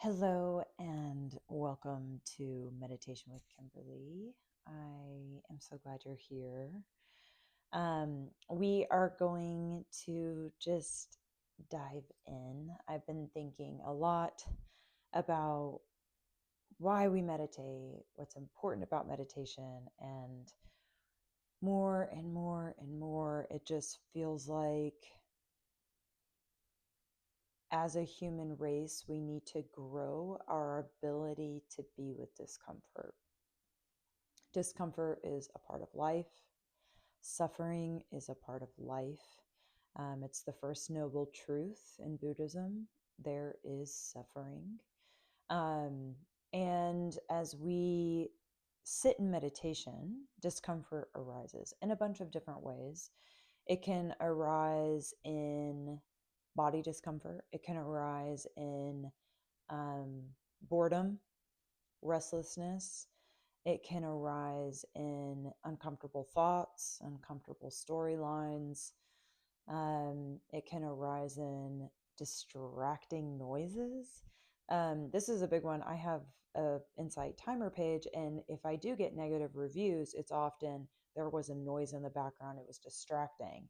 Hello and welcome to Meditation with Kimberly. I am so glad you're here. We are going to just dive in. I've been thinking a lot about why we meditate, what's important about meditation, and more and more and more, it just feels like as a human race, we need to grow our ability to be with discomfort. Discomfort is a part of life. Suffering is a part of life. It's the first noble truth in Buddhism. There is suffering. Um, and as we sit in meditation, discomfort arises in a bunch of different ways. It can arise in body discomfort, it can arise in um, boredom, restlessness. It can arise in uncomfortable thoughts, uncomfortable storylines. It can arise in distracting noises. This is a big one. I have a Insight timer page, and if I do get negative reviews, it's often there was a noise in the background. It was distracting.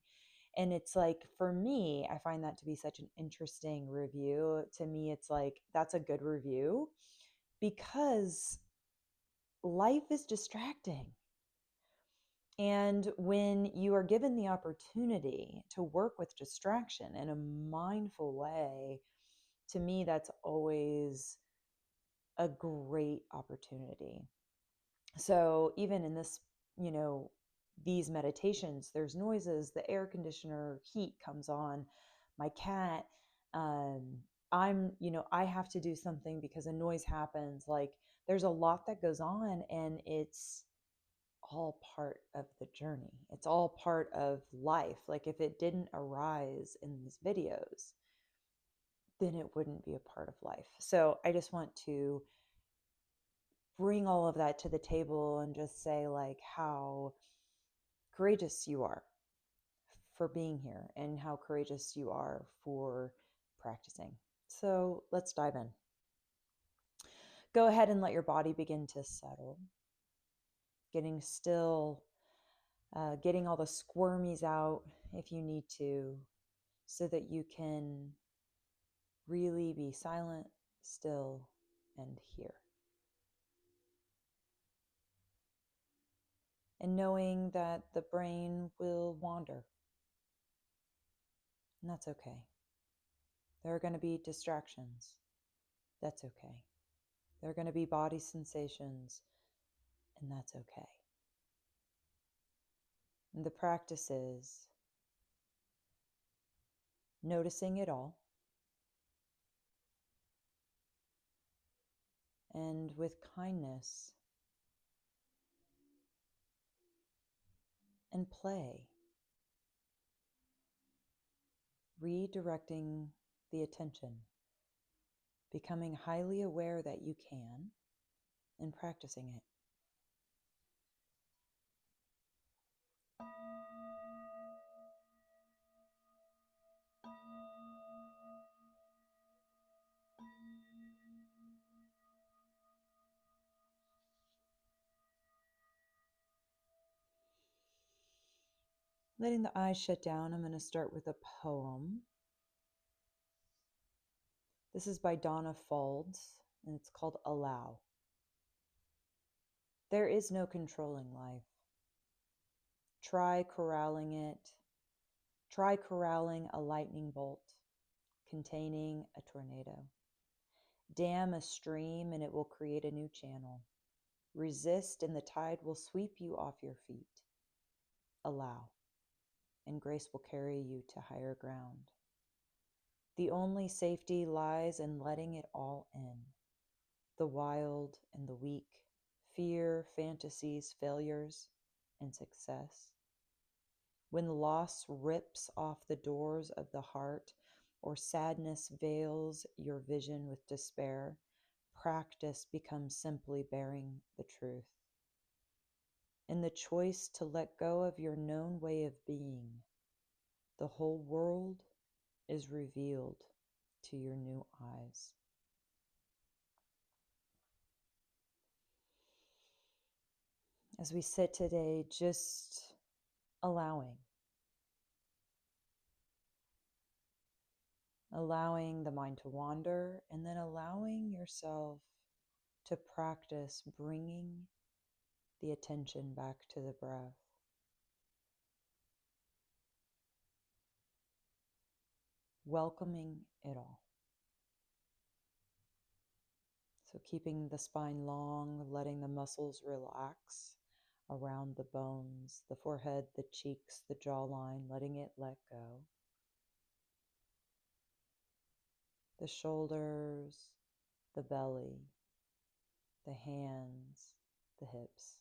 And it's like, for me, I find that to be such an interesting review. To me, it's like, that's a good review because life is distracting. And when you are given the opportunity to work with distraction in a mindful way, to me, that's always a great opportunity. So even in this, you know, these meditations, there's noises, the air conditioner heat comes on, my cat, um, I have to do something because a noise happens. Like there's a lot that goes on, and it's all part of the journey. It's all part of life. Like if it didn't arise in these videos, then it wouldn't be a part of life. So I just want to bring all of that to the table and just say like how courageous you are for being here and how courageous you are for practicing. So let's dive in. Go ahead and let your body begin to settle, getting still, getting all the squirmies out if you need to, so that you can really be silent, still, and here. And knowing that the brain will wander, and that's okay. There are going to be distractions. That's okay. There are going to be body sensations, and that's okay. And the practice is noticing it all, and with kindness and play, redirecting the attention, becoming highly aware that you can, and practicing it. Letting the eyes shut down, I'm going to start with a poem. This is by Donna Faulds, and it's called Allow. There is no controlling life. Try corralling it. Try corralling a lightning bolt containing a tornado. Dam a stream and it will create a new channel. Resist and the tide will sweep you off your feet. Allow, and grace will carry you to higher ground. The only safety lies in letting it all in. The wild and the weak, fear, fantasies, failures, and success. When loss rips off the doors of the heart, or sadness veils your vision with despair, practice becomes simply bearing the truth. In the choice to let go of your known way of being, the whole world is revealed to your new eyes. As we sit today, just allowing, allowing the mind to wander, and then allowing yourself to practice bringing the attention back to the breath, welcoming it all. So keeping the spine long, letting the muscles relax around the bones, the forehead, the cheeks, the jawline, letting it let go. The shoulders, the belly, the hands, the hips.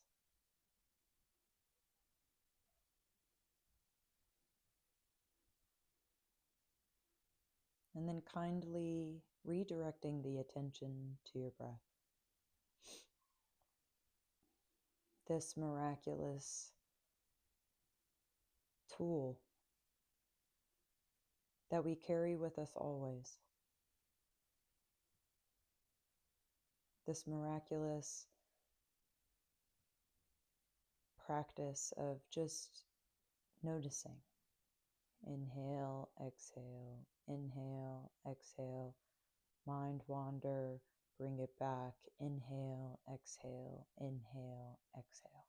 And then kindly redirecting the attention to your breath. This miraculous tool that we carry with us always. This miraculous practice of just noticing. Inhale, exhale, inhale, exhale, mind wander, bring it back, inhale, exhale, inhale, exhale.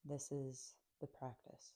This is the practice.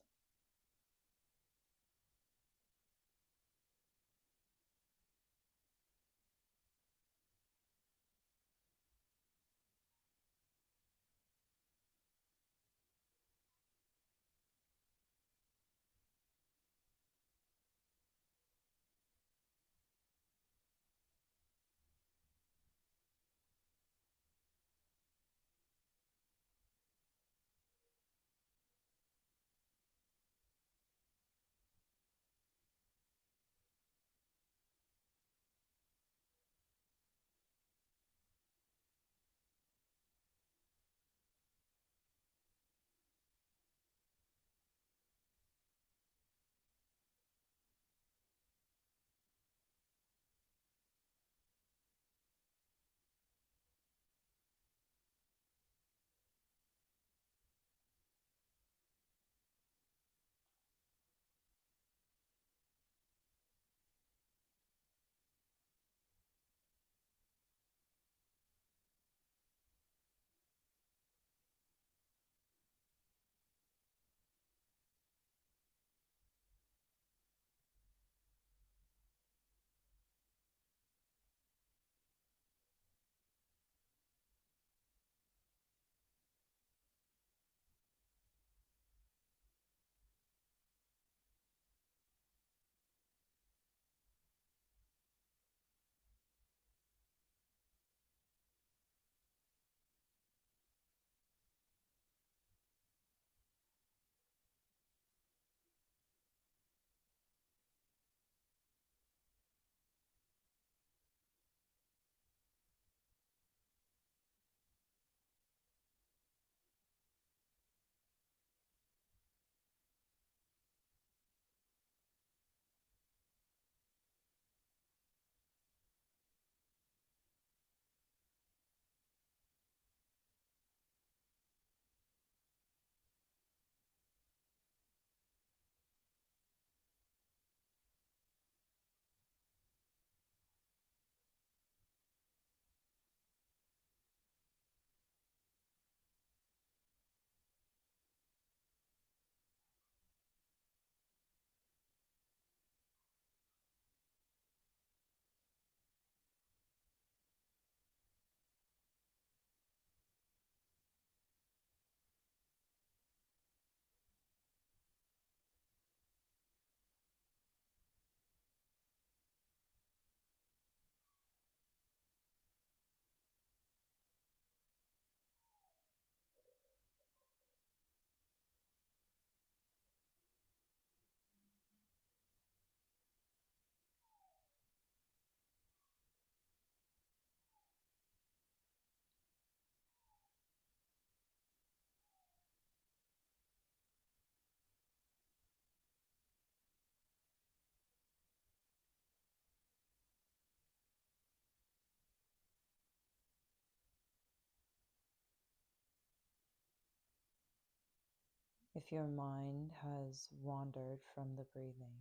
If your mind has wandered from the breathing,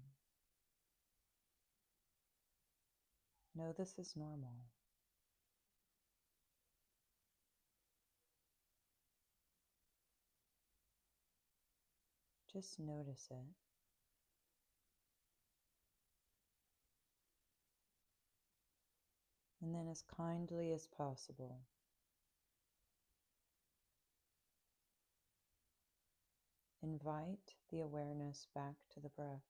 know this is normal. Just notice it. And then, as kindly as possible, invite the awareness back to the breath.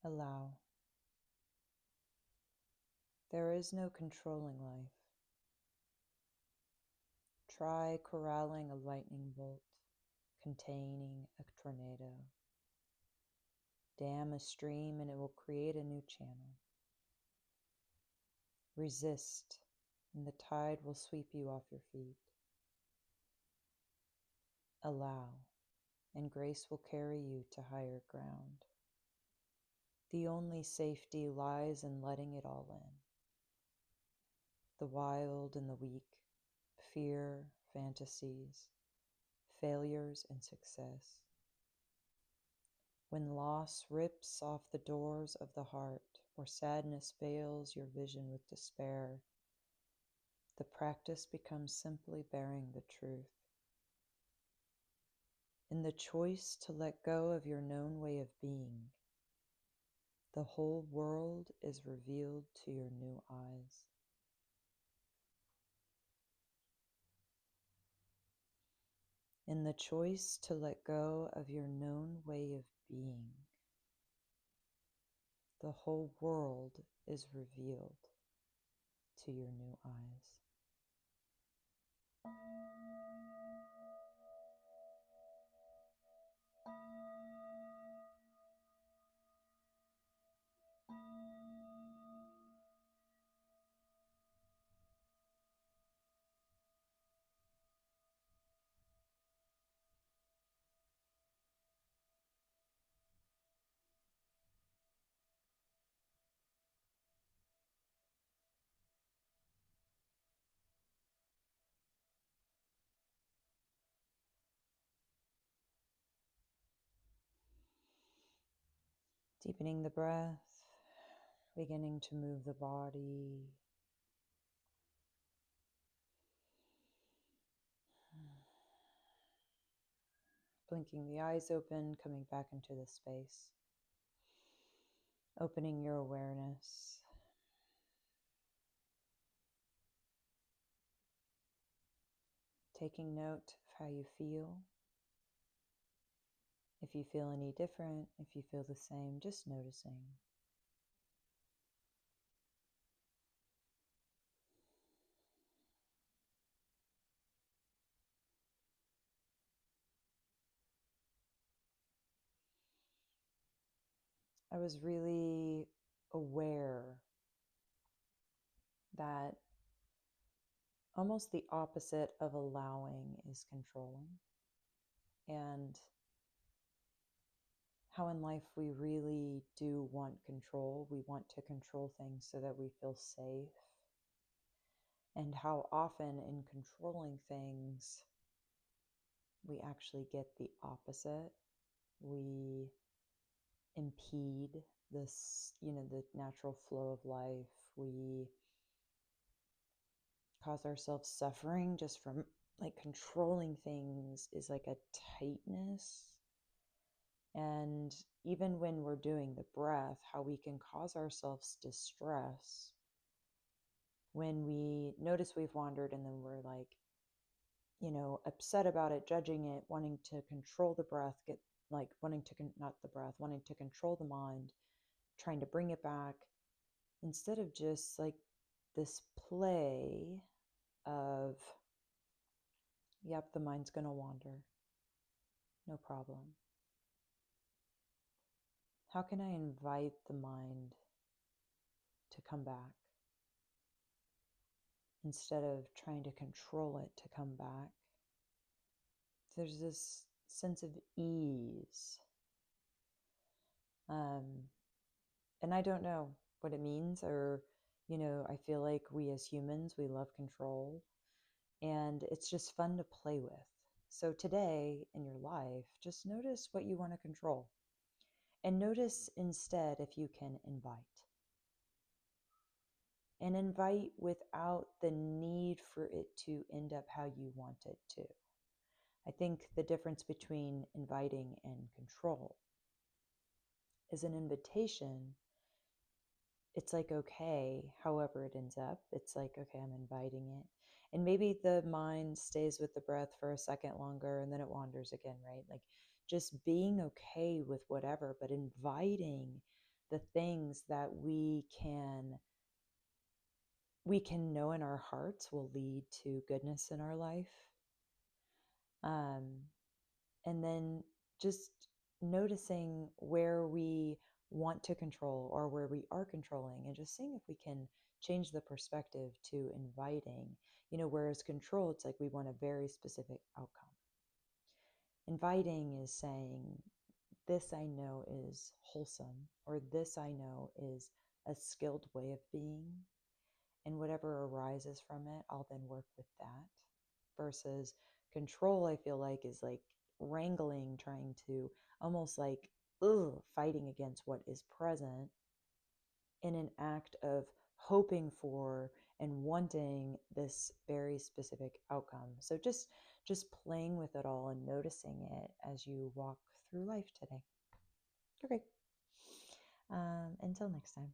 Allow. There is no controlling life. Try corralling a lightning bolt, containing a tornado. Dam a stream and it will create a new channel. Resist, and the tide will sweep you off your feet. Allow, and grace will carry you to higher ground. The only safety lies in letting it all in. The wild and the weak, fear, fantasies, failures and success. When loss rips off the doors of the heart, or sadness veils your vision with despair, the practice becomes simply bearing the truth. In the choice to let go of your known way of being, the whole world is revealed to your new eyes. In the choice to let go of your known way of being, the whole world is revealed to your new eyes. Deepening the breath, beginning to move the body. Blinking the eyes open, coming back into the space. Opening your awareness. Taking note of how you feel. If you feel any different, if you feel the same, just noticing. I was really aware that almost the opposite of allowing is controlling. And how in life we really do want control. We want to control things so that we feel safe. And how often in controlling things, we actually get the opposite. We impede this, the natural flow of life. We cause ourselves suffering just from controlling things is like a tightness. And even when we're doing the breath, how we can cause ourselves distress when we notice we've wandered and then we're upset about it, judging it, wanting to control the breath, wanting to control the mind, trying to bring it back, instead of just this play of, yep, the mind's going to wander. No problem. How can I invite the mind to come back instead of trying to control it to come back? There's this sense of ease. And I don't know what it means, or, I feel like we as humans, we love control, and it's just fun to play with. So today in your life, just notice what you want to control. And notice instead if you can invite. And invite without the need for it to end up how you want it to. I think the difference between inviting and control is an invitation. It's okay, however it ends up. It's okay, I'm inviting it. And maybe the mind stays with the breath for a second longer and then it wanders again, right? Just being okay with whatever, but inviting the things that we can know in our hearts will lead to goodness in our life. And then just noticing where we want to control or where we are controlling, and just seeing if we can change the perspective to inviting. Whereas control, it's we want a very specific outcome. Inviting is saying, this I know is wholesome, or this I know is a skilled way of being, and whatever arises from it, I'll then work with that. Versus control, I feel like, is like wrangling, trying to almost like, fighting against what is present in an act of hoping for and wanting this very specific outcome. So just playing with it all and noticing it as you walk through life today. Okay. Until next time.